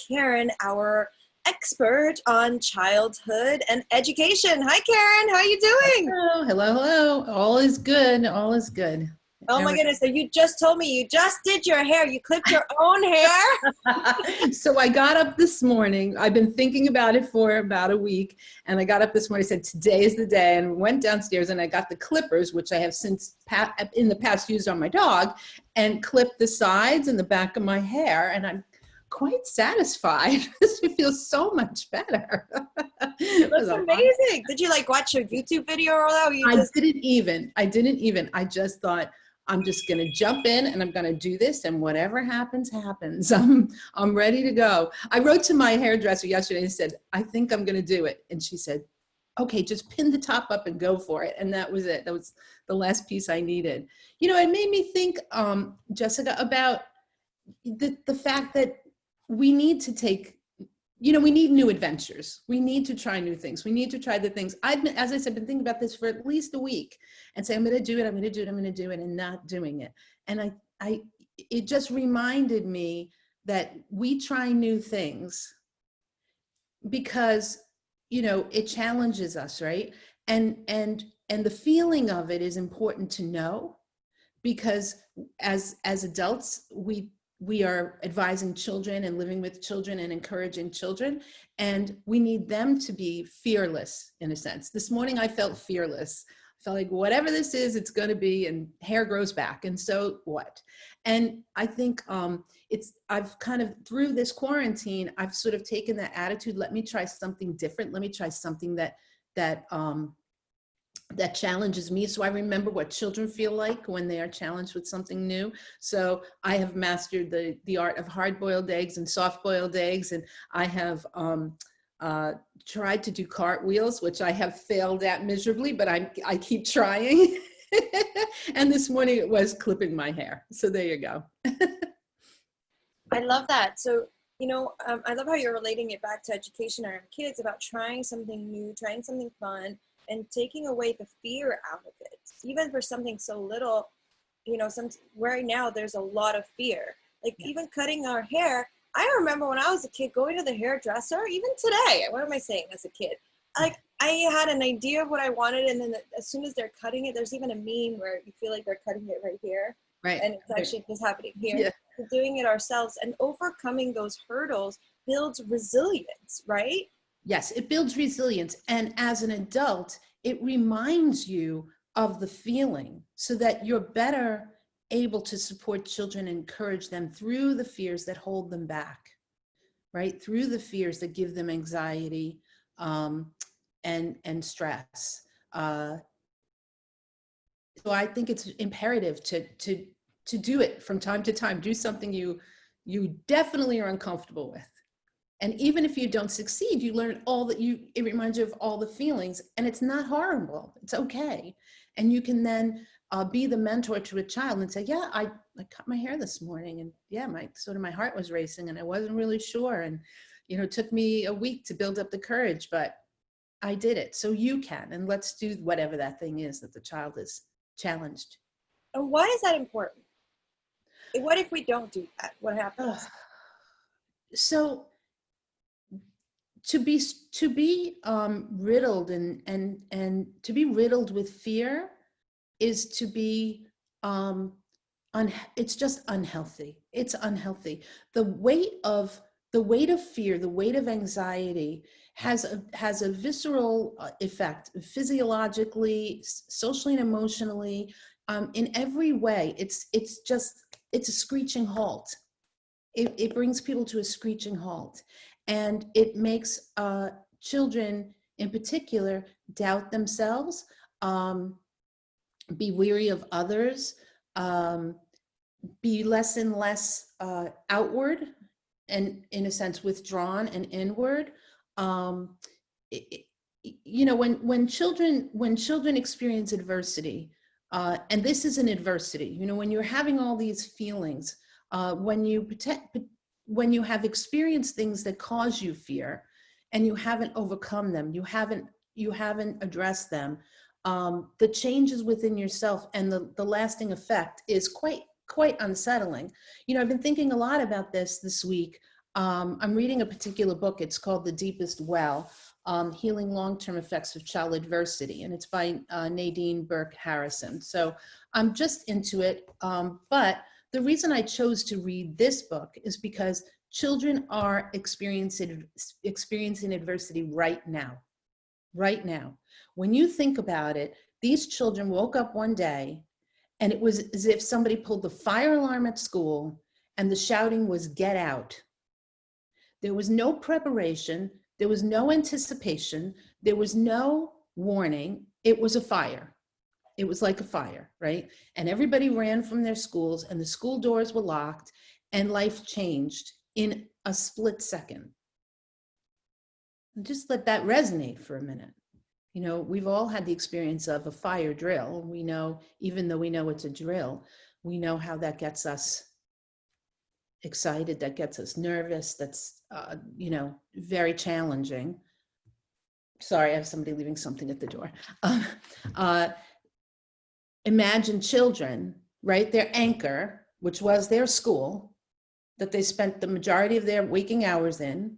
Karen, our expert on childhood and education. Hi, Karen. How are you doing? Hello, hello, hello. All is good. All is good. Oh my goodness. So you just told me you just did your hair. You clipped your own hair? So I got up this morning. I've been thinking about it for about a week. And I got up this morning, I said, today is the day, and went downstairs and I got the clippers, which I have since in the past used on my dog, and clipped the sides and the back of my hair. And I'm quite satisfied. It feels so much better. It looks amazing. Did you like watch your YouTube video or that? I didn't even. I just thought, I'm just going to jump in and I'm going to do this, and whatever happens, happens. I'm ready to go. I wrote to my hairdresser yesterday and said, I think I'm going to do it. And she said, okay, just pin the top up and go for it. And that was it. That was the last piece I needed. You know, it made me think, Jessica, about the fact that we need to take, we need new adventures. We need to try new things. We need to try the things. I've been, as I said, been thinking about this for at least a week and say, I'm going to do it, I'm going to do it, I'm going to do it, and not doing it. And it just reminded me that we try new things because, it challenges us, right? And the feeling of it is important to know, because as adults, we are advising children and living with children and encouraging children, and we need them to be fearless in a sense. This morning I felt fearless. I felt like whatever this is, it's going to be, and hair grows back, and so what? And I think I've kind of, through this quarantine, I've sort of taken that attitude, let me try something different. Let me try something that challenges me, so I remember what children feel like when they are challenged with something new. So I have mastered the art of hard-boiled eggs and soft-boiled eggs, and I have tried to do cartwheels, which I have failed at miserably, but I keep trying. And this morning it was clipping my hair. So there you go. I love that. So, I love how you're relating it back to education and our kids about trying something new, trying something fun, and taking away the fear out of it. Even for something so little, right now there's a lot of fear. Like even cutting our hair. I remember when I was a kid going to the hairdresser, even today, what am I saying as a kid? Like I had an idea of what I wanted, and then as soon as they're cutting it, there's even a meme where you feel like they're cutting it right here. Right. And it's actually just happening here. Yeah. We're doing it ourselves, and overcoming those hurdles builds resilience, right? Yes, it builds resilience. And as an adult, it reminds you of the feeling so that you're better able to support children and encourage them through the fears that hold them back, right? Through the fears that give them anxiety and stress. So I think it's imperative to do it from time to time. Do something you definitely are uncomfortable with. And even if you don't succeed, you learn it reminds you of all the feelings, and it's not horrible. It's okay. And you can then be the mentor to a child and say, yeah, I cut my hair this morning, and yeah, my heart was racing and I wasn't really sure. And, it took me a week to build up the courage, but I did it. So you can, and let's do whatever that thing is that the child is challenged. And why is that important? What if we don't do that? What happens? So to be riddled and to be riddled with fear is to be it's just unhealthy. It's unhealthy. The weight of fear, the weight of anxiety has a visceral effect, physiologically, socially, and emotionally, in every way. It's a screeching halt. It brings people to a screeching halt, and it makes children in particular doubt themselves, be weary of others, be less and less outward, and in a sense withdrawn and inward. When children experience adversity, and this is an adversity, when you're having all these feelings, when you have experienced things that cause you fear and you haven't overcome them, you haven't addressed them, the changes within yourself and the lasting effect is quite unsettling. I've been thinking a lot about this week, I'm reading a particular book. It's called The Deepest Well, Healing Long-Term Effects of Child Adversity, and it's by Nadine Burke Harrison. So I'm just into it, but the reason I chose to read this book is because children are experiencing adversity right now. Right now. When you think about it, these children woke up one day and it was as if somebody pulled the fire alarm at school and the shouting was "get out." There was no preparation. There was no anticipation. There was no warning. It was a fire. It was like a fire, right? And everybody ran from their schools and the school doors were locked and life changed in a split second. And just let that resonate for a minute. You know, we've all had the experience of a fire drill. We know, even though we know it's a drill, we know how that gets us excited, that gets us nervous, that's, you know, very challenging. Sorry, I have somebody leaving something at the door. Imagine children, right? Their anchor, which was their school, that they spent the majority of their waking hours in,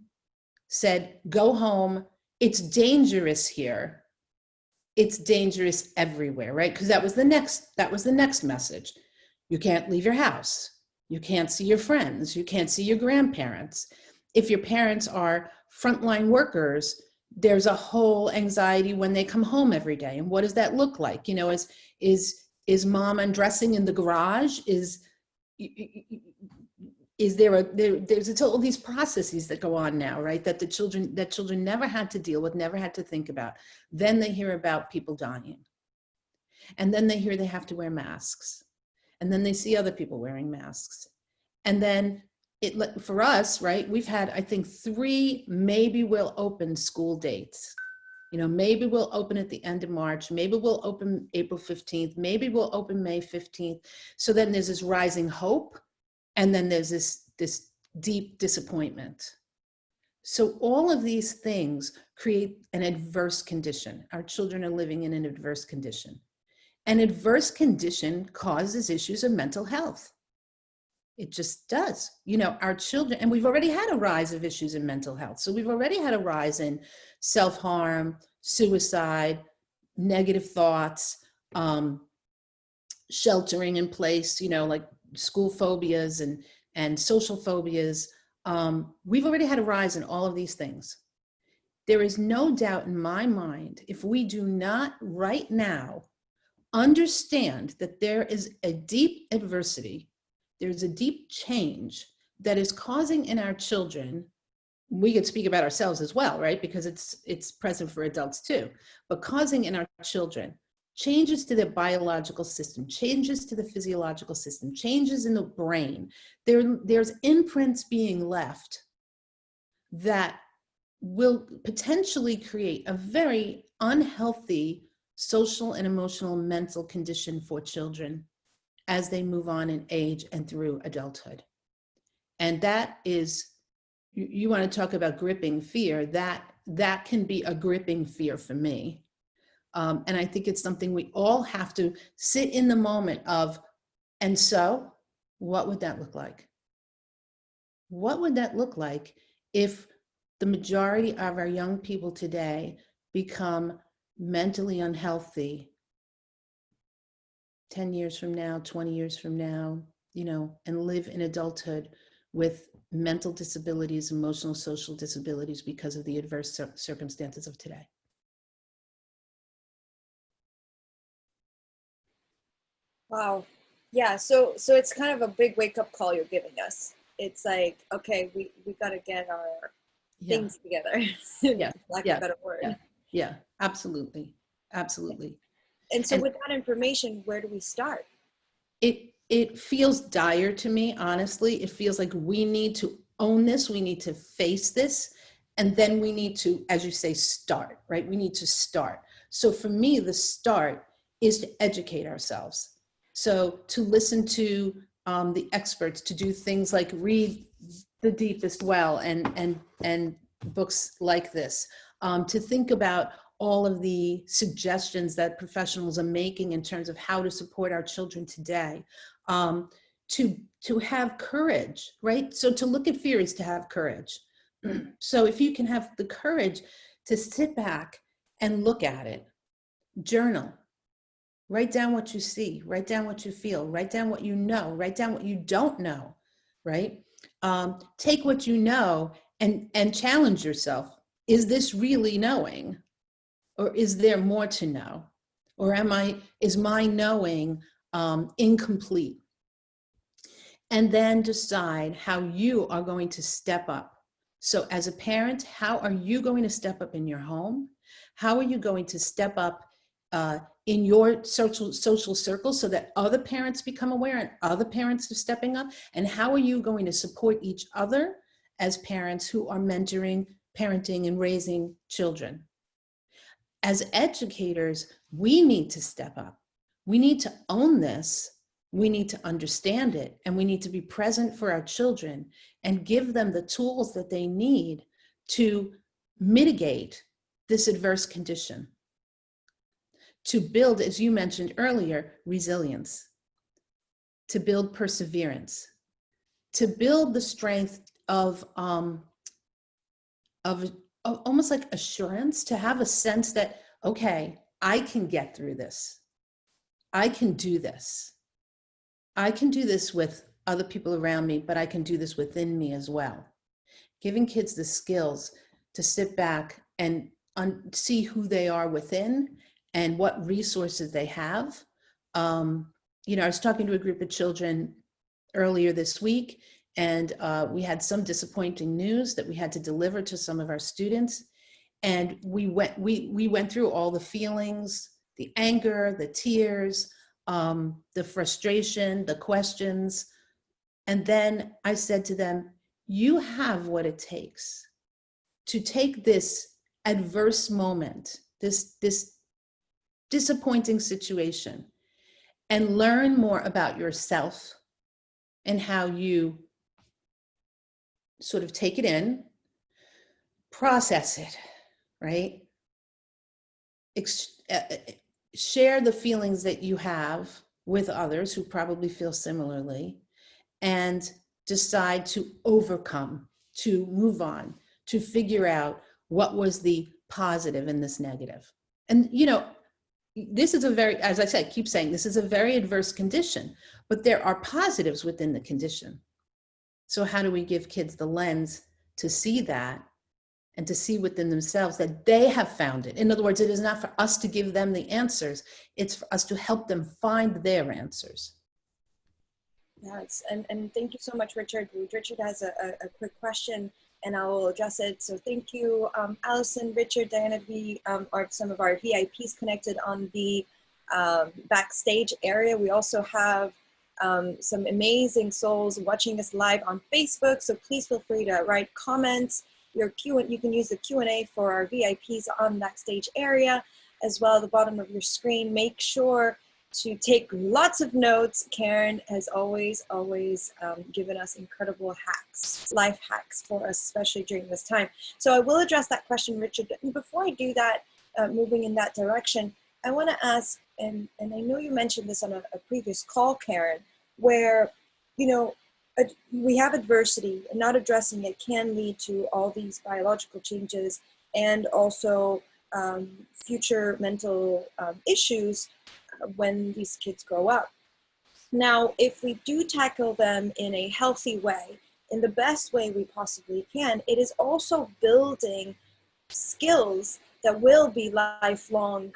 said, go home, it's dangerous here. It's dangerous everywhere, right? Because that was the next message. You can't leave your house. You can't see your friends. You can't see your grandparents. If your parents are frontline workers, there's a whole anxiety when they come home every day. And what does that look like? You know, is mom undressing in the garage? There's all these processes that go on now, right? That children never had to deal with, never had to think about. Then they hear about people dying. And then they hear they have to wear masks. And then they see other people wearing masks. And then for us, right, we've had, I think, 3 maybe we'll open school dates. You know, maybe we'll open at the end of March, maybe we'll open April 15th, maybe we'll open May 15th. So then there's this rising hope, and then there's this deep disappointment. So all of these things create an adverse condition. Our children are living in an adverse condition. An adverse condition causes issues of mental health. It just does. You know, our children, and we've already had a rise of issues in mental health. So we've already had a rise in self-harm, suicide, negative thoughts, sheltering in place, you know, like school phobias and social phobias. We've already had a rise in all of these things. There is no doubt in my mind, if we do not right now understand that there is a deep adversity, there's a deep change that is causing in our children, we could speak about ourselves as well, right? Because it's present for adults too, but causing in our children changes to their biological system, changes to the physiological system, changes in the brain. There's imprints being left that will potentially create a very unhealthy social and emotional mental condition for children as they move on in age and through adulthood. And that is, you want to talk about gripping fear, that can be a gripping fear for me. And I think it's something we all have to sit in the moment of, and so what would that look like? What would that look like if the majority of our young people today become mentally unhealthy 10 years from now, 20 years from now, you know, and live in adulthood with mental disabilities, emotional, social disabilities because of the adverse circumstances of today? Wow. Yeah, so it's kind of a big wake up call you're giving us. It's like, okay, we got to get our things together. Yeah. Lack Yeah. of a better word. Yeah. Yeah. Absolutely. Absolutely. And so with that information, where do we start? It feels dire to me, honestly. It feels like we need to own this. We need to face this. And then we need to, as you say, start, right? We need to start. So for me, the start is to educate ourselves. So to listen to the experts, to do things like read The Deepest Well and books like this, to think about all of the suggestions that professionals are making in terms of how to support our children today, to have courage, right? So to look at fear is to have courage. So if you can have the courage to sit back and look at it, journal, write down what you see, write down what you feel, write down what you know, write down what you don't know, right? Take what you know and challenge yourself. Is this really knowing? Or is there more to know? Or is my knowing incomplete? And then decide how you are going to step up. So as a parent, how are you going to step up in your home? How are you going to step up in your social circle so that other parents become aware and other parents are stepping up? And how are you going to support each other as parents who are mentoring, parenting, and raising children? As educators, we need to step up. We need to own this. We need to understand it, and we need to be present for our children and give them the tools that they need to mitigate this adverse condition, to build, as you mentioned earlier, resilience, to build perseverance, to build the strength of almost like assurance, to have a sense that, okay, I can get through this. I can do this. I can do this with other people around me, but I can do this within me as well. Giving kids the skills to sit back and see who they are within and what resources they have. I was talking to a group of children earlier this week, and we had some disappointing news that we had to deliver to some of our students. And we went through all the feelings, the anger, the tears, the frustration, the questions. And then I said to them, you have what it takes to take this adverse moment, this disappointing situation, and learn more about yourself and how you sort of take it in, process it, right? Share the feelings that you have with others who probably feel similarly, and decide to overcome, to move on, to figure out what was the positive in this negative. And, this is as I said, keep saying, this is a very adverse condition, but there are positives within the condition. So how do we give kids the lens to see that and to see within themselves that they have found it? In other words, it is not for us to give them the answers. It's for us to help them find their answers. Yes, and thank you so much, Richard. Richard has a quick question, and I will address it. So thank you, Allison, Richard, Diana. We are some of our VIPs connected on the backstage area. We also have some amazing souls watching us live on Facebook. So please feel free to write comments. You can use the Q&A for our VIPs on backstage area as well at the bottom of your screen. Make sure to take lots of notes. Karen has always given us incredible hacks, life hacks for us, especially during this time. So I will address that question, Richard. And before I do that, moving in that direction, I want to ask, and I know you mentioned this on a previous call, Karen, where, we have adversity, and not addressing it can lead to all these biological changes and also future mental issues when these kids grow up. Now, if we do tackle them in a healthy way, in the best way we possibly can, it is also building skills that will be lifelong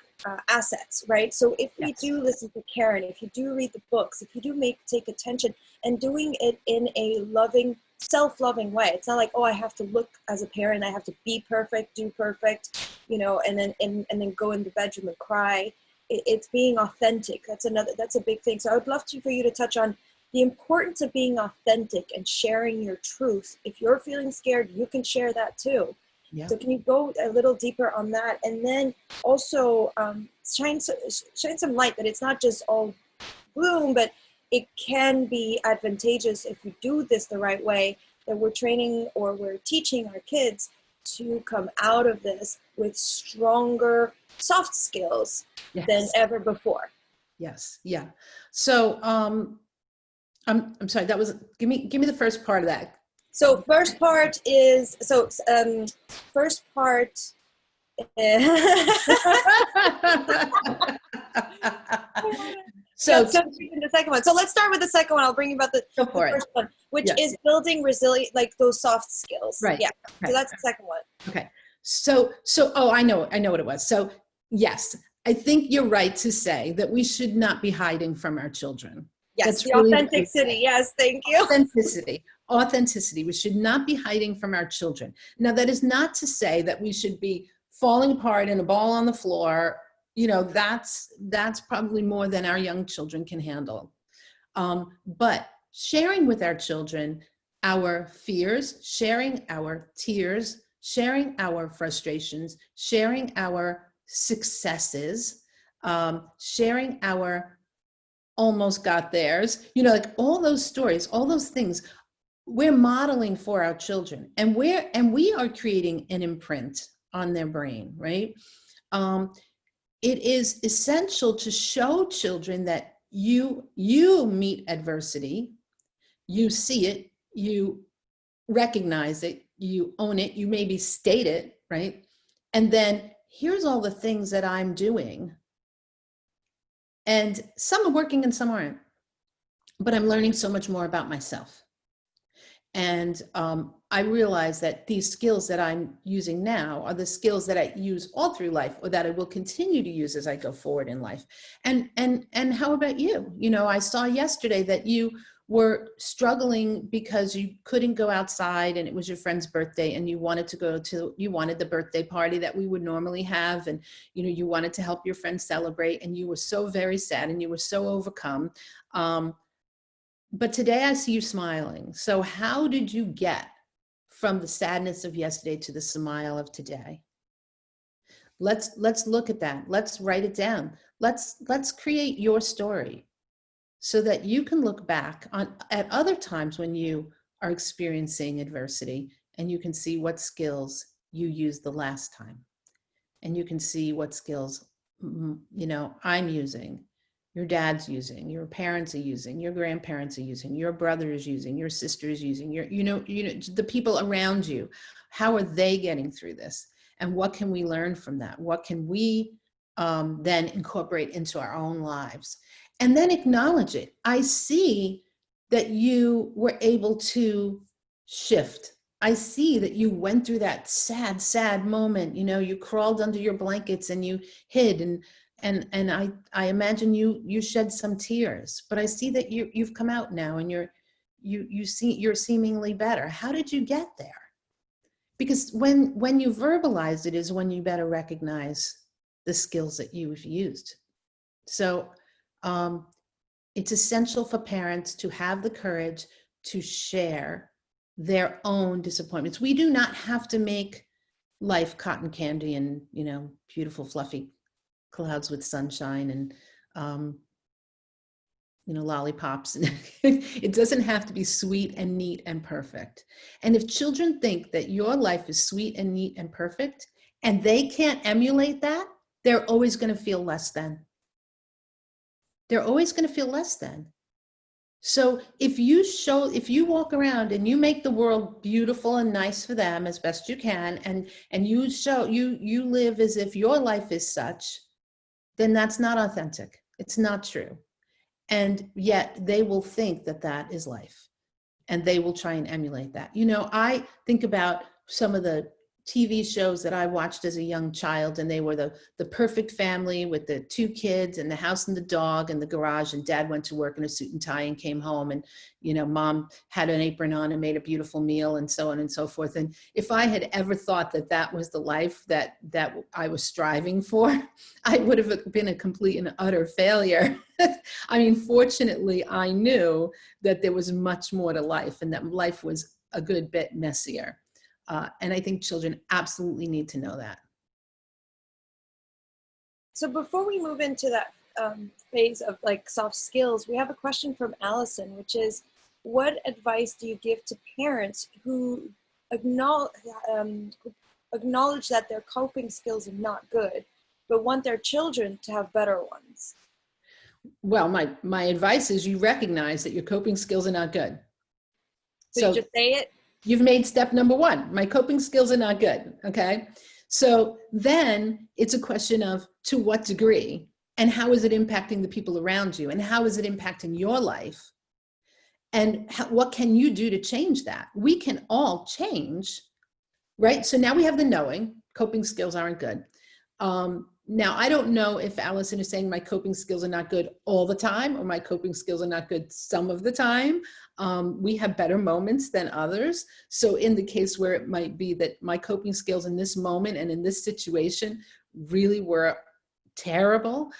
assets, right? So if we do listen to Karen, if you do read the books, if you do take attention and doing it in a loving, self-loving way, it's not like, oh, I have to look as a parent, I have to be perfect, do perfect, and then go in the bedroom and cry. It's being authentic. That's a big thing. So I would love for you to touch on the importance of being authentic and sharing your truth. If you're feeling scared, you can share that too. Yeah. So can you go a little deeper on that? And then also shine some light that it's not just all gloom, but it can be advantageous if we do this the right way, that we're training or we're teaching our kids to come out of this with stronger soft skills than ever before. Yes. Yeah. So I'm sorry, that was, give me the first part of that. So first part is, first part, So got some in the second one. So let's start with the second one. I'll bring you about go the for it. first one, which Yeah. is building resilient, like those soft skills. Right. Yeah. Right. So that's the second one. Okay. So, oh, I know what it was. So yes, I think you're right to say that we should not be hiding from our children. Yes, That's the really authentic city. Yes, thank you. authenticity. We should not be hiding from our children. Now, that is not to say that we should be falling apart in a ball on the floor. You know, that's probably more than our young children can handle. But sharing with our children our fears, sharing our tears, sharing our frustrations, sharing our successes, sharing our almost got theirs, you know, like all those stories, all those things we're modeling for our children, and we are creating an imprint on their brain, right? It is essential to show children that you meet adversity, you see it, you recognize it, you own it, you maybe state it, right? And then here's all the things that I'm doing, and some are working and some aren't, but I'm learning so much more about myself. And I realize that these skills that I'm using now are the skills that I use all through life, or that I will continue to use as I go forward in life. And how about you? You know, I saw yesterday that you were struggling because you couldn't go outside, and it was your friend's birthday, and you wanted the birthday party that we would normally have, and you know, you wanted to help your friend celebrate, and you were so very sad, and you were so overcome. But today I see you smiling. So how did you get from the sadness of yesterday to the smile of today? Let's look at that. Let's write it down. Let's create your story so that you can look back at other times when you are experiencing adversity, and you can see what skills you used the last time. And you can see what skills, you know, I'm using, your dad's using, your parents are using, your grandparents are using, your brother is using, your sister is using, you know, the people around you. How are they getting through this? And what can we learn from that? What can we then incorporate into our own lives? And then acknowledge it. I see that you were able to shift. I see that you went through that sad moment. You know, you crawled under your blankets and you hid, and I imagine you shed some tears. But I see that you've come out now, and you're seemingly better. How did you get there? Because when you verbalize it is when you better recognize the skills that you've used. So it's essential for parents to have the courage to share their own disappointments. We do not have to make life cotton candy and, you know, beautiful fluffy clouds with sunshine and you know, lollipops. It doesn't have to be sweet and neat and perfect. And if children think that your life is sweet and neat and perfect, and they can't emulate that, they're always going to feel less than. They're always going to feel less than. So if you walk around and you make the world beautiful and nice for them as best you can, and you live as if your life is such, then that's not authentic. It's not true. And yet they will think that that is life, and they will try and emulate that. You know, I think about some of the TV shows that I watched as a young child, and they were the perfect family with the two kids and the house and the dog and the garage, and dad went to work in a suit and tie and came home, and you know, mom had an apron on and made a beautiful meal, and so on and so forth. And if I had ever thought that that was the life that I was striving for, I would have been a complete and utter failure. I mean, fortunately, I knew that there was much more to life, and that life was a good bit messier. And I think children absolutely need to know that. So before we move into that phase of like soft skills, we have a question from Allison, which is, what advice do you give to parents who acknowledge that their coping skills are not good, but want their children to have better ones? Well, my advice is you recognize that your coping skills are not good. So you So just say it. you've made step number one. My coping skills are not good. Okay. So then it's a question of to what degree and how is it impacting the people around you and how is it impacting your life? And what can you do to change that? We can all change, right? So now we have the knowing, coping skills aren't good. Now, I don't know if Allison is saying my coping skills are not good all the time or my coping skills are not good some of the time. We have better moments than others. So in the case where it might be that my coping skills in this moment and in this situation really were terrible,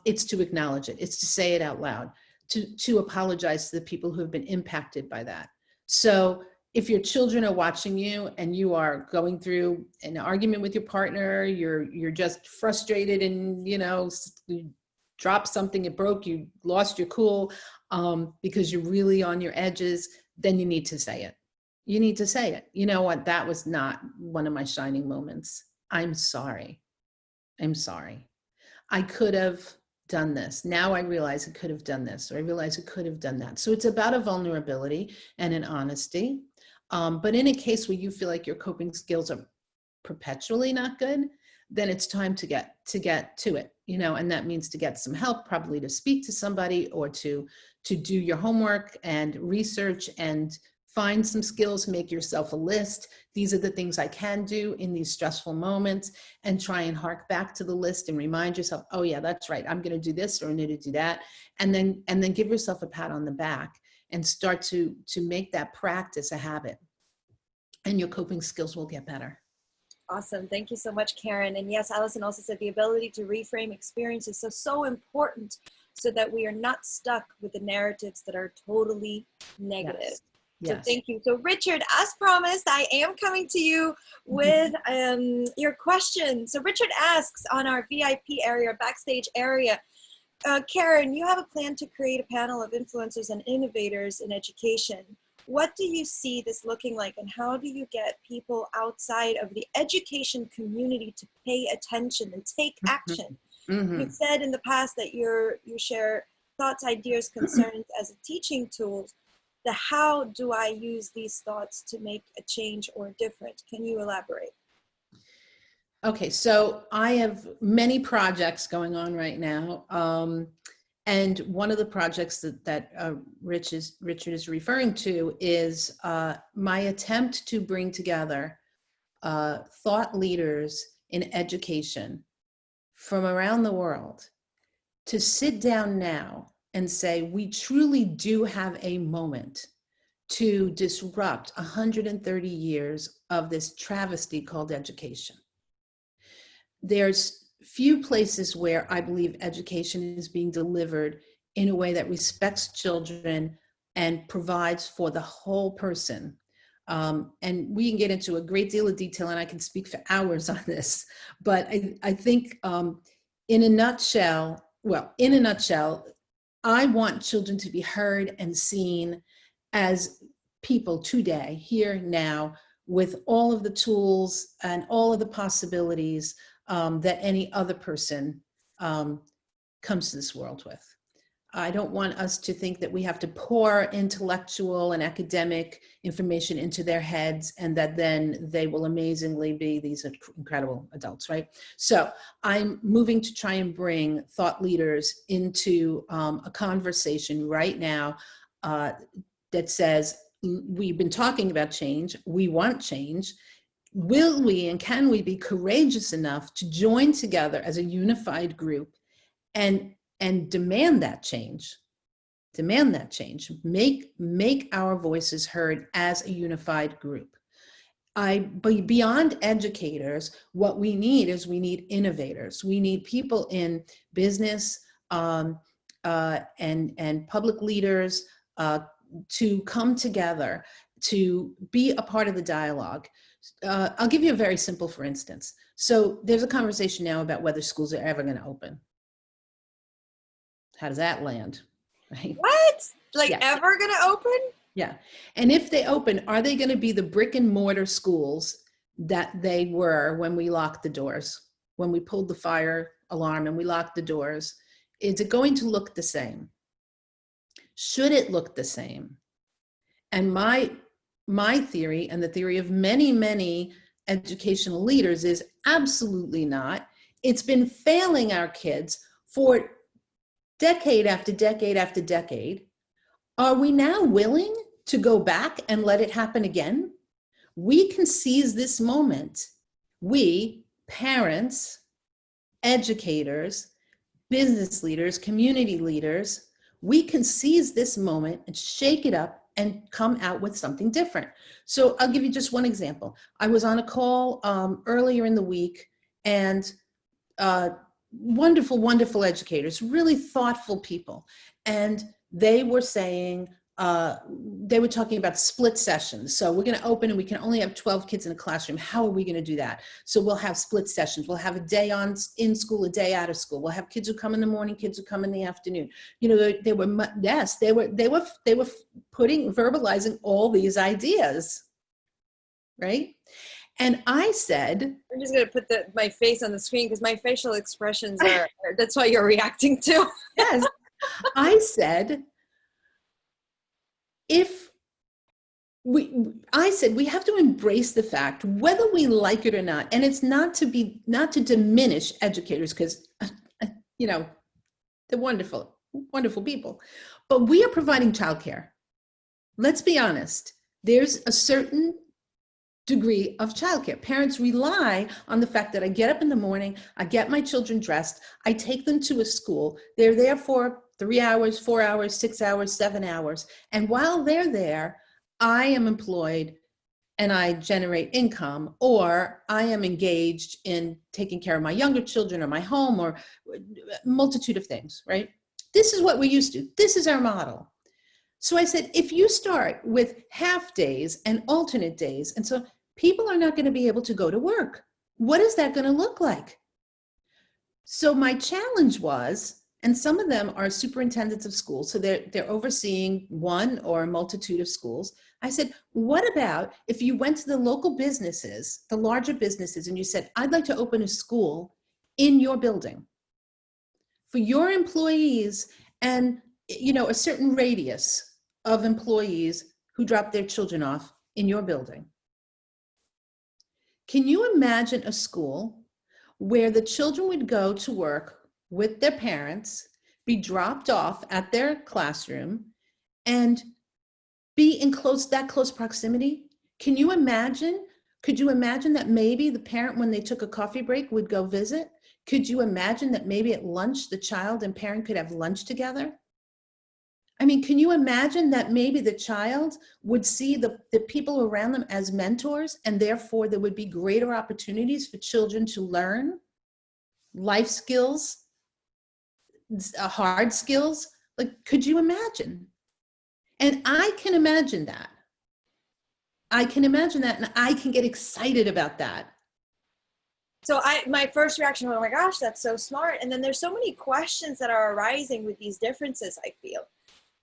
it's to acknowledge it. It's to say it out loud, to apologize to the people who have been impacted by that. So if your children are watching you and you are going through an argument with your partner, you're just frustrated and, you know, you dropped something, it broke, you lost your cool, because you're really on your edges, then you need to say it. You need to say it. You know what? That was not one of my shining moments. I'm sorry. I'm sorry. I could have done this. Now I realize I could have done this, or I realize I could have done that. So it's about a vulnerability and an honesty. But in a case where you feel like your coping skills are perpetually not good, then it's time to get to it, you know, and that means to get some help, probably to speak to somebody or to do your homework and research and find some skills, make yourself a list. These are the things I can do in these stressful moments, and try and hark back to the list and remind yourself, oh yeah, that's right, I'm going to do this or I need to do that. And then give yourself a pat on the back and start to make that practice a habit, and your coping skills will get better. Awesome. Thank you so much, Karen. And yes, Allison also said the ability to reframe experiences is so important so that we are not stuck with the narratives that are totally negative. Yes. So Yes. thank you. So Richard, as promised, I am coming to you with your question. So Richard asks on our VIP area, backstage area, Karen, you have a plan to create a panel of influencers and innovators in education. What do you see this looking like, and how do you get people outside of the education community to pay attention and take action? Mm-hmm. You've said in the past that you share thoughts, ideas, concerns as a teaching tool. The how do I use these thoughts to make a change or a difference? Can you elaborate? Okay, so I have many projects going on right now. And one of the projects that Richard is referring to is my attempt to bring together thought leaders in education from around the world to sit down now and say, we truly do have a moment to disrupt 130 years of this travesty called education. There's few places where I believe education is being delivered in a way that respects children and provides for the whole person. And we can get into a great deal of detail, and I can speak for hours on this, but I think in a nutshell, I want children to be heard and seen as people today, here, now, with all of the tools and all of the possibilities that any other person comes to this world with. I don't want us to think that we have to pour intellectual and academic information into their heads and that then they will amazingly be these incredible adults, right? So I'm moving to try and bring thought leaders into a conversation right now that says, we've been talking about change, we want change. Will we and can we be courageous enough to join together as a unified group and demand that change? Demand that change. Make our voices heard as a unified group. But beyond educators, what we need is we need innovators. We need people in business and public leaders to come together to be a part of the dialogue. I'll give you a very simple for instance. So there's a conversation now about whether schools are ever going to open. How does that land? Right? What? Like Yeah. ever gonna open? Yeah. And if they open, are they going to be the brick and mortar schools that they were when we locked the doors, when we pulled the fire alarm and we locked the doors? is it going to look the same? Should it look the same? And my theory, and the theory of many, many educational leaders, is absolutely not. It's been failing our kids for decade after decade after decade. Are we now willing to go back and let it happen again? We can seize this moment. We, parents, educators, business leaders, community leaders, we can seize this moment and shake it up and come out with something different. So I'll give you just one example. I was on a call earlier in the week, and wonderful, wonderful educators, really thoughtful people. And they were saying, they were talking about split sessions. So we're going to open and we can only have 12 kids in a classroom. How are we going to do that? So we'll have split sessions. We'll have a day in school, a day out of school. We'll have kids who come in the morning, kids who come in the afternoon. You know, they were verbalizing all these ideas, right? And I said, I'm just going to put my face on the screen because my facial expressions that's what you're reacting to. Yes. I said, we have to embrace the fact, whether we like it or not, and it's not to diminish educators, because, you know, they're wonderful, wonderful people, but we are providing childcare. Let's be honest. There's a certain degree of childcare. Parents rely on the fact that I get up in the morning, I get my children dressed, I take them to a school. They're there for 3 hours, 4 hours, 6 hours, 7 hours. And while they're there, I am employed and I generate income, or I am engaged in taking care of my younger children or my home, or a multitude of things, right? This is what we're used to. This is our model. So I said, if you start with half days and alternate days, and so people are not going to be able to go to work, what is that going to look like? So my challenge was, and some of them are superintendents of schools, so they're overseeing one or a multitude of schools. I said, what about if you went to the local businesses, the larger businesses, and you said, I'd like to open a school in your building for your employees, and, you know, a certain radius of employees who drop their children off in your building. Can you imagine a school where the children would go to work with their parents, be dropped off at their classroom, and be in that close proximity? Can you imagine? Could you imagine that maybe the parent, when they took a coffee break, would go visit? Could you imagine that maybe at lunch, the child and parent could have lunch together? I mean, can you imagine that maybe the child would see the people around them as mentors, and therefore there would be greater opportunities for children to learn life skills, hard skills? Like, could you imagine? And I can imagine that. I can imagine that, and I can get excited about that. So my first reaction was, oh my gosh, that's so smart. And then there's so many questions that are arising with these differences, I feel.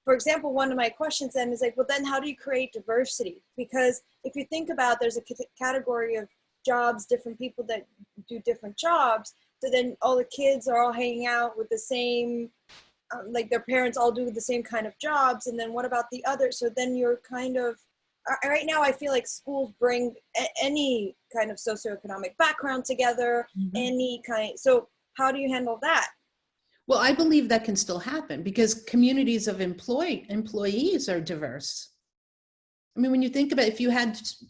For example, one of my questions then is like, well, then how do you create diversity? Because if you think about, there's a category of jobs, different people that do different jobs. So then all the kids are all hanging out with the same, like their parents all do the same kind of jobs. And then what about the others? So then you're kind of, right now I feel like schools bring any kind of socioeconomic background together, any kind. So how do you handle that? Well, I believe that can still happen because communities of employees are diverse. I mean, when you think about it,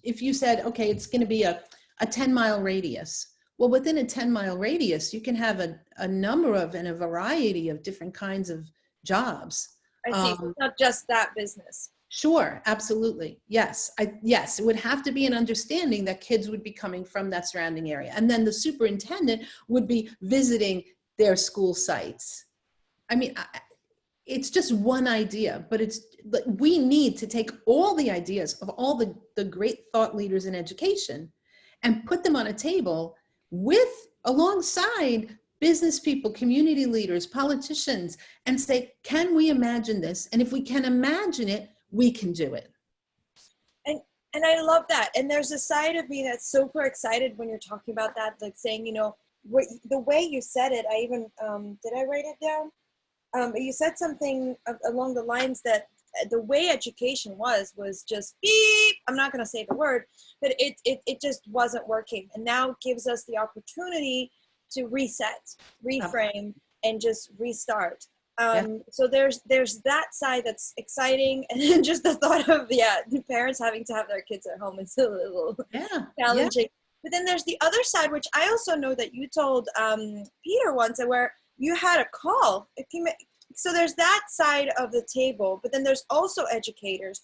if you said, okay, it's going to be a 10-mile radius. Well, within a 10-mile radius, you can have a number of and a variety of different kinds of jobs. I see. So it's not just that business. Sure, absolutely. Yes, yes, it would have to be an understanding that kids would be coming from that surrounding area. And then the superintendent would be visiting their school sites. I mean, it's just one idea, but we need to take all the ideas of all the great thought leaders in education and put them on a table alongside business people, community leaders, politicians, and say, can we imagine this? And if we can imagine it, we can do it. And I love that. And there's a side of me that's super excited when you're talking about that, like saying, you know, the way you said it, I even, did I write it down? You said something along the lines that the way education was just beep. I'm not going to say the word, but it just wasn't working, and now gives us the opportunity to reset, reframe, and just restart. Yeah. So there's that side that's exciting, and then just the thought of the parents having to have their kids at home is a little Yeah. Yeah. challenging. But then there's the other side, which I also know that you told Peter once, where you had a call. So there's that side of the table, but then there's also educators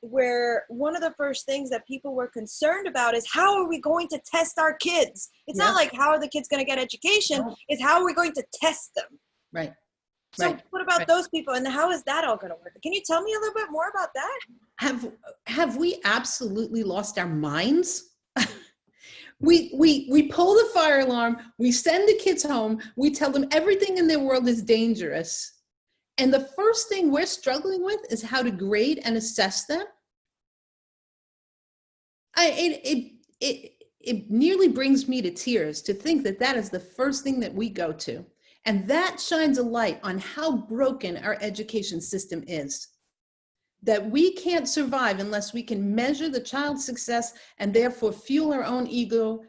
where one of the first things that people were concerned about is how are we going to test our kids? It's Yeah. not like how are the kids going to get education, No. it's how are we going to test them? Right. So Right. what about Right. those people, and how is that all going to work? Can you tell me a little bit more about that? Have we absolutely lost our minds? We pull the fire alarm, we send the kids home, we tell them everything in their world is dangerous. And the first thing we're struggling with is how to grade and assess them. It nearly brings me to tears to think that that is the first thing that we go to. And that shines a light on how broken our education system is. That we can't survive unless we can measure the child's success and therefore fuel our own ego,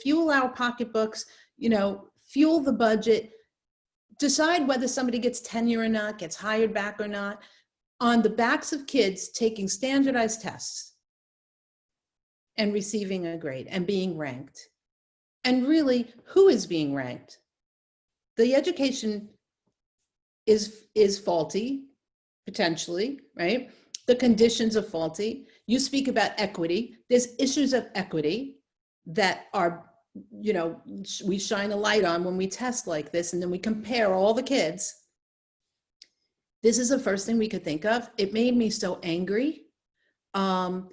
fuel our pocketbooks, fuel the budget, decide whether somebody gets tenure or not, gets hired back or not, on the backs of kids taking standardized tests and receiving a grade and being ranked. And really, who is being ranked? The education is faulty, potentially, right? The conditions are faulty. You speak about equity. There's issues of equity that are, we shine a light on when we test like this, and then we compare all the kids. This is the first thing we could think of. It made me so angry. And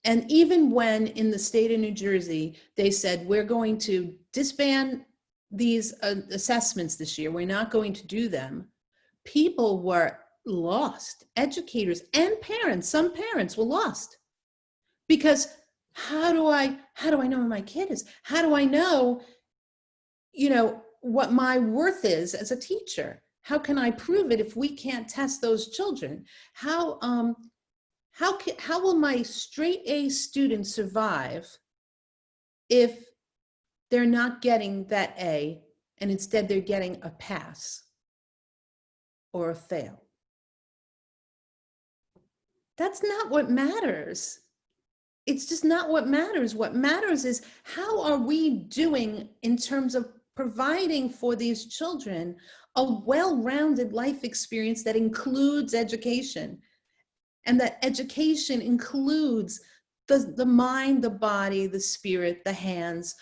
even when in the state of New Jersey, they said, we're going to disband these assessments this year, we're not going to do them, people were lost. Educators and parents, some parents were lost. Because how do I know where my kid is? How do I know, what my worth is as a teacher? How can I prove it if we can't test those children? How will my straight A students survive if they're not getting that A and instead they're getting a pass or a fail? That's not what matters. It's just not what matters. What matters is how are we doing in terms of providing for these children a well-rounded life experience that includes education, and that education includes the mind, the body, the spirit, the hands.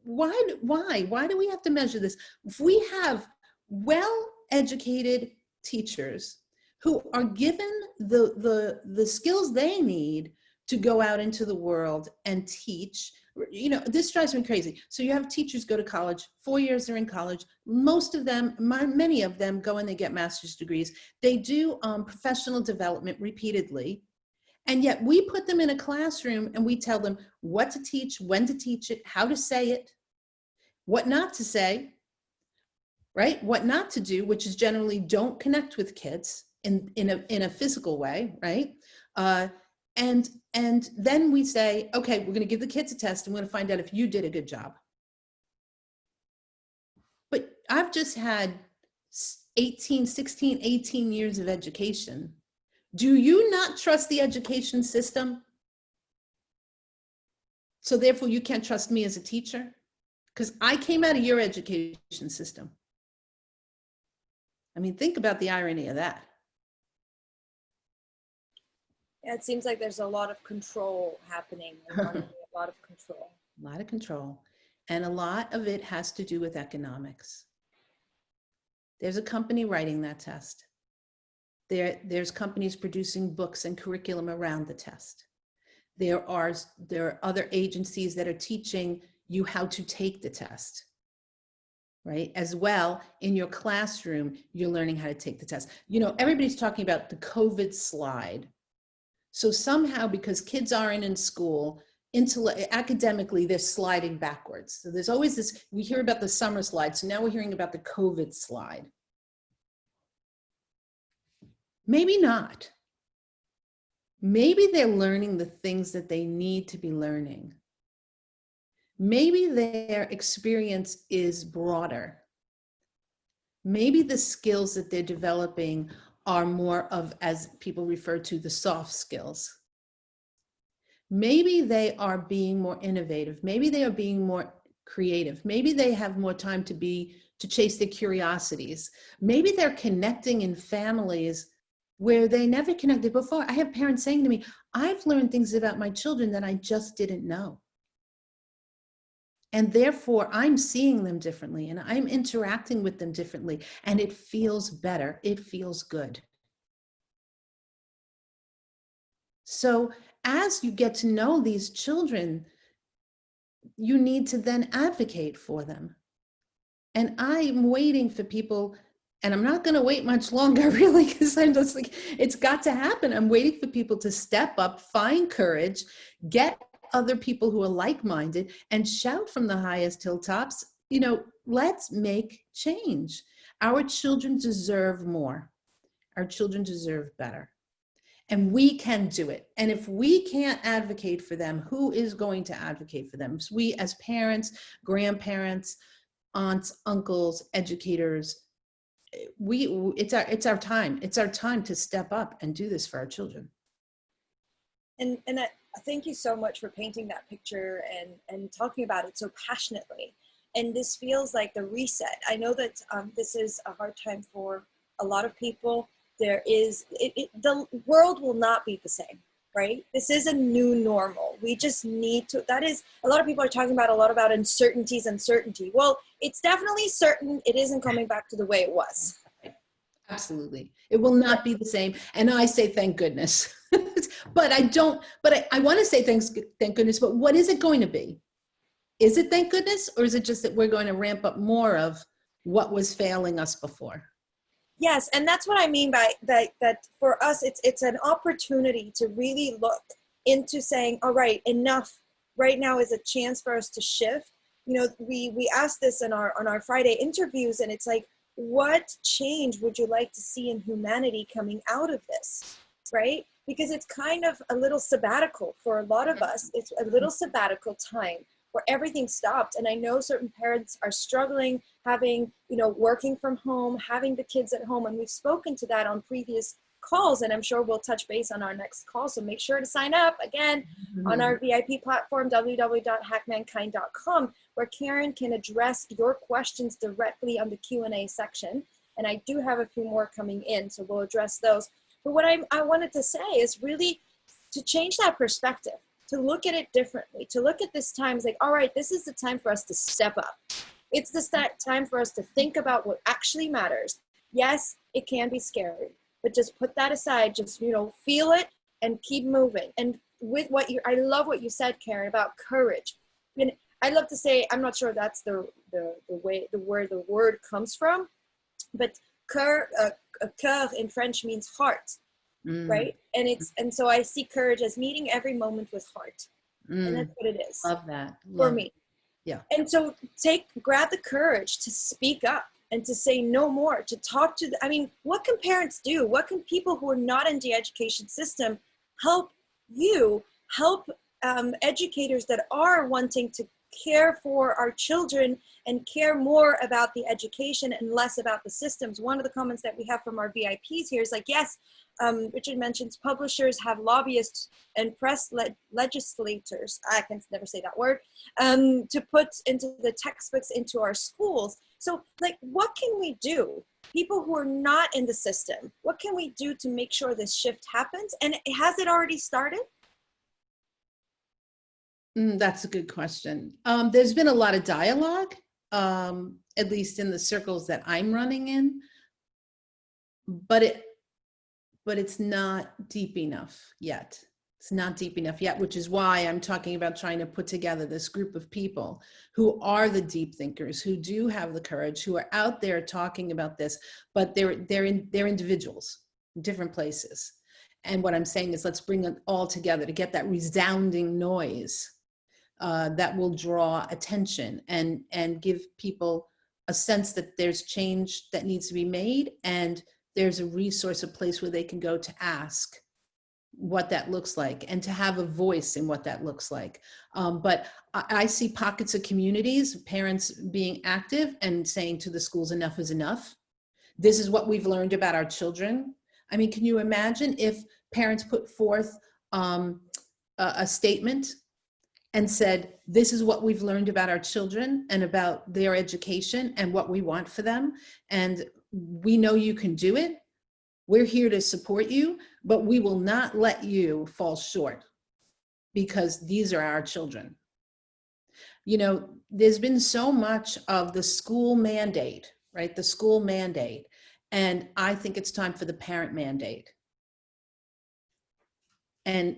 Why do we have to measure this? If we have well-educated teachers who are given the skills they need to go out into the world and teach, this drives me crazy. So you have teachers go to college, 4 years they're in college. Most of them, many of them go and they get master's degrees. They do professional development repeatedly. And yet we put them in a classroom and we tell them what to teach, when to teach it, how to say it, what not to say, right? What not to do, which is generally don't connect with kids in a physical way, right? And then we say, okay, we're going to give the kids a test and we're going to find out if you did a good job. But I've just had 16, 18 years of education. Do you not trust the education system? So therefore you can't trust me as a teacher? Because I came out of your education system. I mean, think about the irony of that. Yeah, it seems like there's a lot of control happening, a lot of control. A lot of control. And a lot of it has to do with economics. There's a company writing that test. There's companies producing books and curriculum around the test. There are other agencies that are teaching you how to take the test, right? As well, in your classroom, you're learning how to take the test. Everybody's talking about the COVID slide. So somehow, because kids aren't in school, academically, they're sliding backwards. So there's always this, we hear about the summer slide. So now we're hearing about the COVID slide. Maybe not. Maybe they're learning the things that they need to be learning. Maybe their experience is broader. Maybe the skills that they're developing are more of, as people refer to, the soft skills. Maybe they are being more innovative. Maybe they are being more creative. Maybe they have more time to chase their curiosities. Maybe they're connecting in families where they never connected before. I have parents saying to me, I've learned things about my children that I just didn't know. And therefore, I'm seeing them differently and I'm interacting with them differently. And it feels better. It feels good. So as you get to know these children, you need to then advocate for them. And I'm waiting for people, and I'm not going to wait much longer, really, because I'm just like, it's got to happen. I'm waiting for people to step up, find courage, get other people who are like-minded, and shout from the highest hilltops, let's make change. Our children deserve more. Our children deserve better. And we can do it. And if we can't advocate for them, who is going to advocate for them? So we as parents, grandparents, aunts, uncles, educators, it's our time. It's our time to step up and do this for our children. And I thank you so much for painting that picture and talking about it so passionately. And this feels like the reset. I know that this is a hard time for a lot of people. The world will not be the same, right? This is a new normal. We just need to, a lot of people are talking a lot about uncertainty. Well, it's definitely certain it isn't coming back to the way it was. Absolutely. It will not be the same. And I say, thank goodness. But I want to say thank goodness, but what is it going to be? Is it thank goodness, or is it just that we're going to ramp up more of what was failing us before? Yes, and that's what I mean by that for us, it's an opportunity to really look into saying, all right, enough. Right now is a chance for us to shift. We asked this on our Friday interviews, and it's like, what change would you like to see in humanity coming out of this, right? Because it's kind of a little sabbatical for a lot of us. It's a little sabbatical time where everything stopped. And I know certain parents are struggling, having, working from home, having the kids at home. And we've spoken to that on previous calls, and I'm sure we'll touch base on our next call. So make sure to sign up again on our VIP platform, www.hackmankind.com, where Karen can address your questions directly on the Q&A section. And I do have a few more coming in, so we'll address those. But what I wanted to say is really to change that perspective, to look at it differently, to look at this time as like, all right, this is the time for us to step up. It's the time for us to think about what actually matters. Yes, it can be scary, but just put that aside, just, feel it and keep moving. And with I love what you said, Karen, about courage. And I'd love to say, I'm not sure that's the where the word comes from, but cœur in French means heart, right? And so I see courage as meeting every moment with heart. And that's what it is. Love that. For me. Yeah. And so grab the courage to speak up and to say no more, to talk to, what can parents do? What can people who are not in the education system help educators that are wanting to care for our children and care more about the education and less about the systems? One of the comments that we have from our VIPs here is like, yes, Richard mentions publishers have lobbyists and press legislators, I can never say that word, to put into the textbooks into our schools. So what can we do? People who are not in the system, what can we do to make sure this shift happens? And has it already started? That's a good question. There's been a lot of dialogue, at least in the circles that I'm running in, but it's not deep enough yet. It's not deep enough yet, which is why I'm talking about trying to put together this group of people who are the deep thinkers, who do have the courage, who are out there talking about this, but they're individuals in different places. And what I'm saying is, let's bring it all together to get that resounding noise that will draw attention and give people a sense that there's change that needs to be made, and there's a resource, a place where they can go to ask what that looks like and to have a voice in what that looks like. But I see pockets of communities, parents being active and saying to the schools, enough is enough. This is what we've learned about our children. I mean, can you imagine if parents put forth a statement and said, this is what we've learned about our children and about their education and what we want for them. And we know you can do it. We're here to support you, but we will not let you fall short because these are our children. You know, there's been so much of the school mandate, right? The school mandate. And I think it's time for the parent mandate. And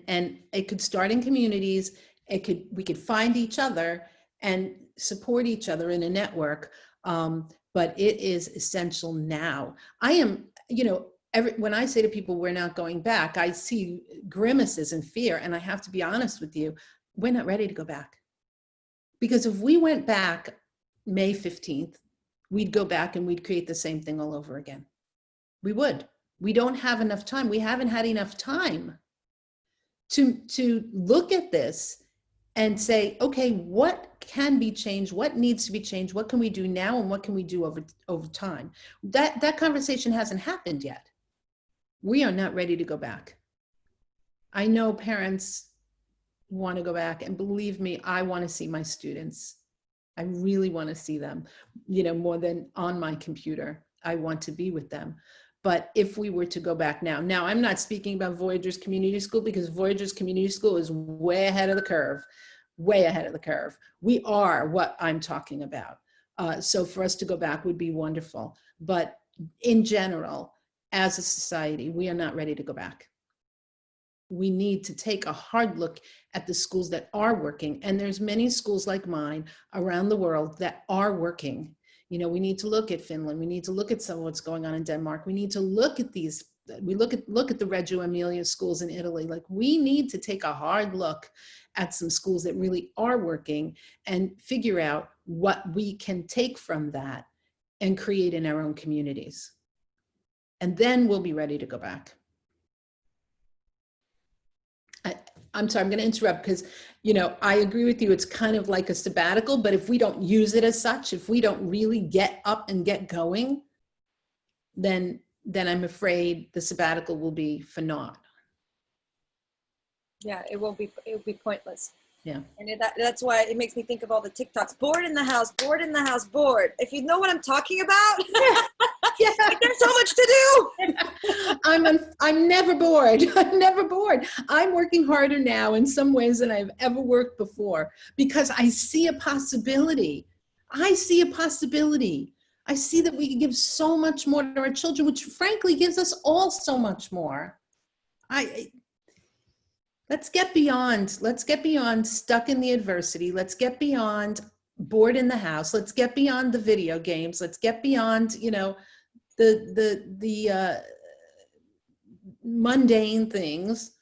it could start in communities. We could find each other and support each other in a network. But it is essential now. I am, you know, when I say to people, we're not going back, I see grimaces and fear. And I have to be honest with you, we're not ready to go back. Because if we went back May 15th, we'd go back and we'd create the same thing all over again. We would. We don't have enough time. We haven't had enough time to look at this and say, okay, what can be changed? What needs to be changed? What can we do now? And what can we do over time? That conversation hasn't happened yet. We are not ready to go back. I know parents want to go back, and believe me, I want to see my students. I really want to see them, you know, more than on my computer. I want to be with them. But if we were to go back now, I'm not speaking about Voyagers Community School, because Voyagers Community School is way ahead of the curve, way ahead of the curve. We are what I'm talking about. So for us to go back would be wonderful. But in general, as a society, we are not ready to go back. We need to take a hard look at the schools that are working. And there's many schools like mine around the world that are working. You know, we need to look at Finland. We need to look at some of what's going on in Denmark. We need to look at these. We look at the Reggio Emilia schools in Italy. Like, we need to take a hard look at some schools that really are working and figure out what we can take from that and create in our own communities. And then we'll be ready to go back. I'm sorry, I'm going to interrupt because, you know, I agree with you. It's kind of like a sabbatical, but if we don't use it as such, if we don't really get up and get going, then I'm afraid the sabbatical will be for naught. Yeah, it will be pointless. Yeah. And that's why it makes me think of all the TikToks. Bored in the house, bored in the house, bored. If you know what I'm talking about, yeah. There's so much to do. I'm never bored. I'm never bored. I'm working harder now in some ways than I've ever worked before, because I see a possibility. I see a possibility. I see that we can give so much more to our children, which frankly gives us all so much more. Let's get beyond stuck in the adversity. Let's get beyond bored in the house. Let's get beyond the video games. Let's get beyond, you know, the mundane things.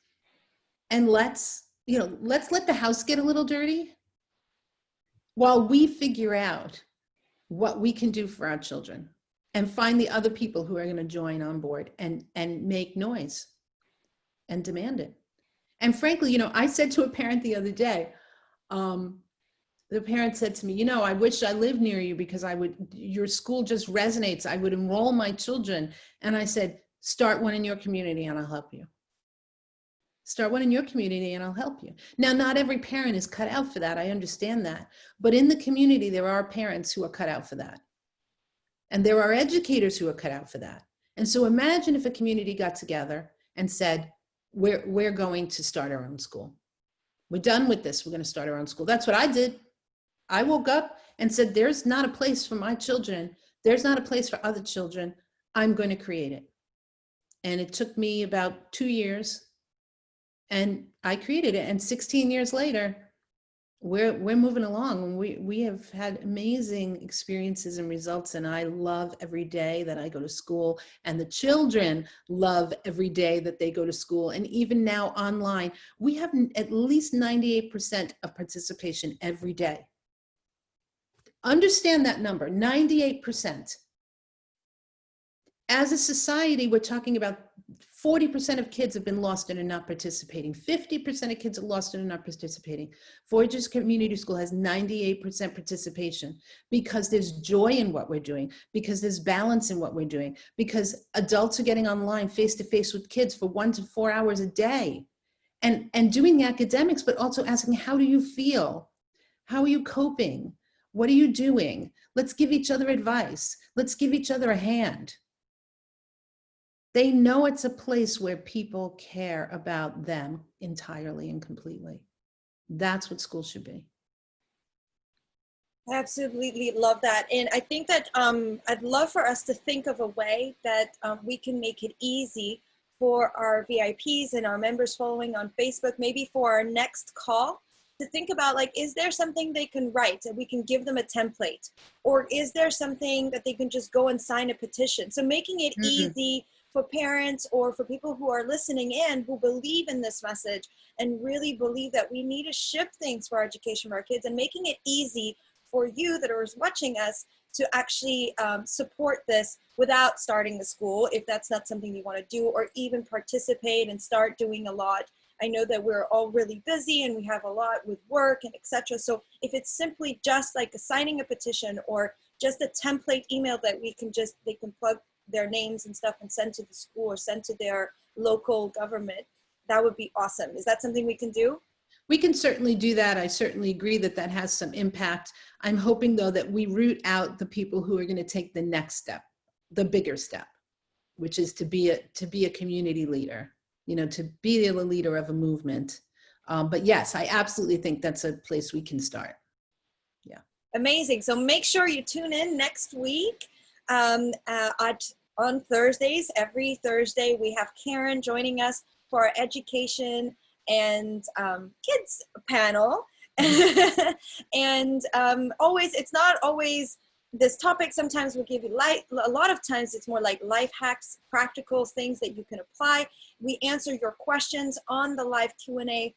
And let's let the house get a little dirty while we figure out what we can do for our children and find the other people who are going to join on board and make noise and demand it. And frankly, you know, I said to a parent the other day, the parent said to me, you know, I wish I lived near you because your school just resonates. I would enroll my children. And I said, start one in your community and I'll help you. Start one in your community and I'll help you. Now, not every parent is cut out for that. I understand that. But in the community, there are parents who are cut out for that. And there are educators who are cut out for that. And so imagine if a community got together and said, we're going to start our own school. We're done with this. We're going to start our own school. That's what I did. I woke up and said, there's not a place for my children. There's not a place for other children. I'm going to create it. And it took me about 2 years and I created it. And 16 years later, we're moving along, and we have had amazing experiences and results, and I love every day that I go to school, and the children love every day that they go to school. And even now online, we have at least 98% of participation every day. Understand that number, 98%. As a society, we're talking about 40% of kids have been lost and are not participating. 50% of kids are lost and are not participating. Voyagers Community School has 98% participation because there's joy in what we're doing, because there's balance in what we're doing, because adults are getting online face-to-face with kids for 1 to 4 hours a day and doing the academics, but also asking, how do you feel? How are you coping? What are you doing? Let's give each other advice. Let's give each other a hand. They know it's a place where people care about them entirely and completely. That's what school should be. I absolutely love that. And I think that I'd love for us to think of a way that we can make it easy for our VIPs and our members following on Facebook, maybe for our next call, to think about, like, is there something they can write and we can give them a template? Or is there something that they can just go and sign a petition? So making it easy for parents or for people who are listening in who believe in this message and really believe that we need to shift things for our education for our kids, and making it easy for you that are watching us to actually support this without starting the school, if that's not something you want to do, or even participate and start doing a lot. I know that we're all really busy and we have a lot with work and etc. So if it's simply just like signing a petition or just a template email that they can plug their names and stuff and send to the school or send to their local government, that would be awesome. Is that something we can do? We can certainly do that. I certainly agree that that has some impact. I'm hoping, though, that we root out the people who are going to take the next step, the bigger step, which is to be a community leader, to be the leader of a movement. But yes, I absolutely think that's a place we can start. Yeah. Amazing. So make sure you tune in next week on Thursdays. Every Thursday, we have Karen joining us for our education and kids panel. And always, it's not always this topic. Sometimes we'll give you a lot of times it's more like life hacks, practical things that you can apply. We answer your questions on the live Q&A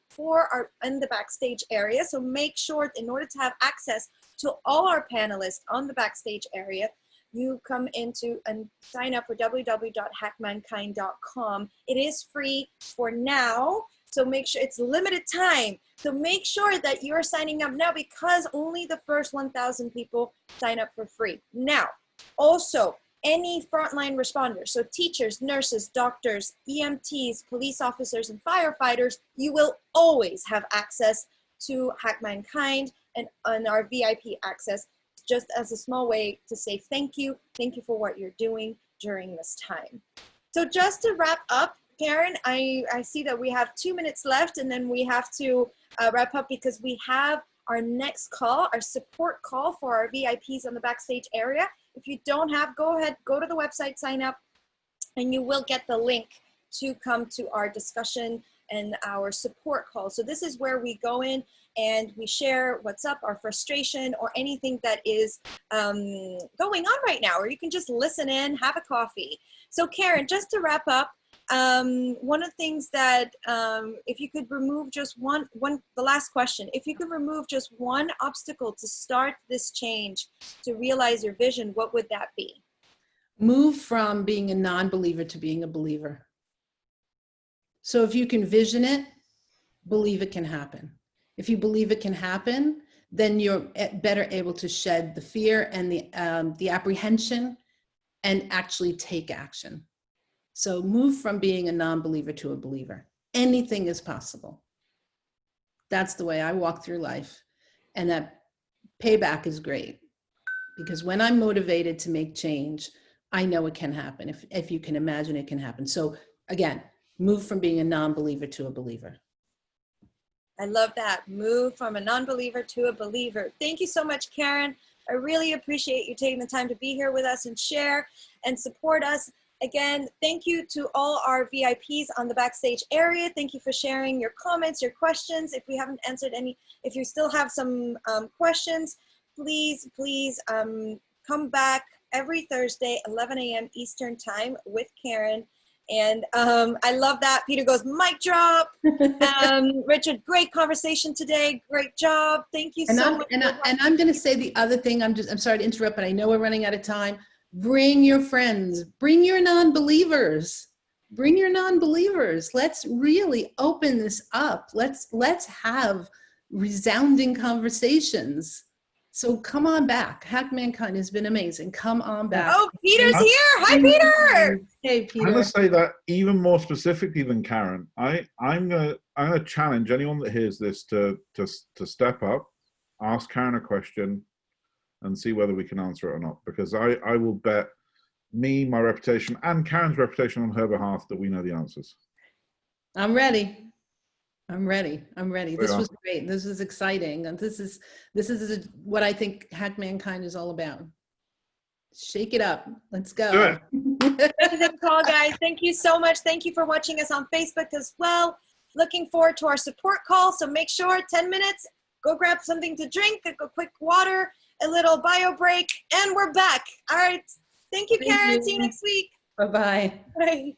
in the backstage area. So make sure, in order to have access to all our panelists on the backstage area, you come into and sign up for www.hackmankind.com. It is free for now. So make sure it's limited time. So make sure that you're signing up now, because only the first 1,000 people sign up for free. Now, also, any frontline responders, so teachers, nurses, doctors, EMTs, police officers, and firefighters, you will always have access to Hack Mankind and our VIP access, just as a small way to say thank you. Thank you for what you're doing during this time. So just to wrap up, Karen, I see that we have 2 minutes left, and then we have to wrap up because we have our next call, our support call for our VIPs on the backstage area. If you don't have, go ahead, go to the website, sign up, and you will get the link to come to our discussion and our support call. So this is where we go in and we share what's up, our frustration, or anything that is going on right now, or you can just listen in, have a coffee. So Karen, just to wrap up, one of the things that, if you could remove just the last question, if you could remove just one obstacle to start this change, to realize your vision, what would that be? Move from being a non-believer to being a believer. So if you can vision it, believe it can happen. If you believe it can happen, then you're better able to shed the fear and the apprehension and actually take action. So move from being a non-believer to a believer. Anything is possible. That's the way I walk through life. And that payback is great, because when I'm motivated to make change, I know it can happen. If you can imagine, it can happen. So again, move from being a non-believer to a believer. I love that. Move from a non-believer to a believer. Thank you so much, Karen. I really appreciate you taking the time to be here with us and share and support us. Again, thank you to all our VIPs on the backstage area. Thank you for sharing your comments, your questions. If we haven't answered any, if you still have some questions, please come back every Thursday, 11 a.m. Eastern time with Karen. And I love that. Peter goes, mic drop. Richard, great conversation today. Great job. Thank you so much. And I'm going to say the other thing. I'm sorry to interrupt, but I know we're running out of time. Bring your friends. Bring your non-believers. Bring your non-believers. Let's really open this up. Let's have resounding conversations. So come on back. Hack Mankind has been amazing. Come on back. Oh, Peter's here. Hi, Peter. Hey, Peter. I'm going to say that even more specifically than Karen, I'm gonna challenge anyone that hears this to step up, ask Karen a question, and see whether we can answer it or not. Because I will bet me, my reputation, and Karen's reputation on her behalf that we know the answers. I'm ready. This was great. This was exciting. And this is what I think Hack Mankind is all about. Shake it up. Let's go. Do it. Amazing call, guys. Thank you so much. Thank you for watching us on Facebook as well. Looking forward to our support call. So make sure 10 minutes, go grab something to drink, a quick water, a little bio break, and we're back. All right. Thank you, Karen. See you next week. Bye-bye. Bye.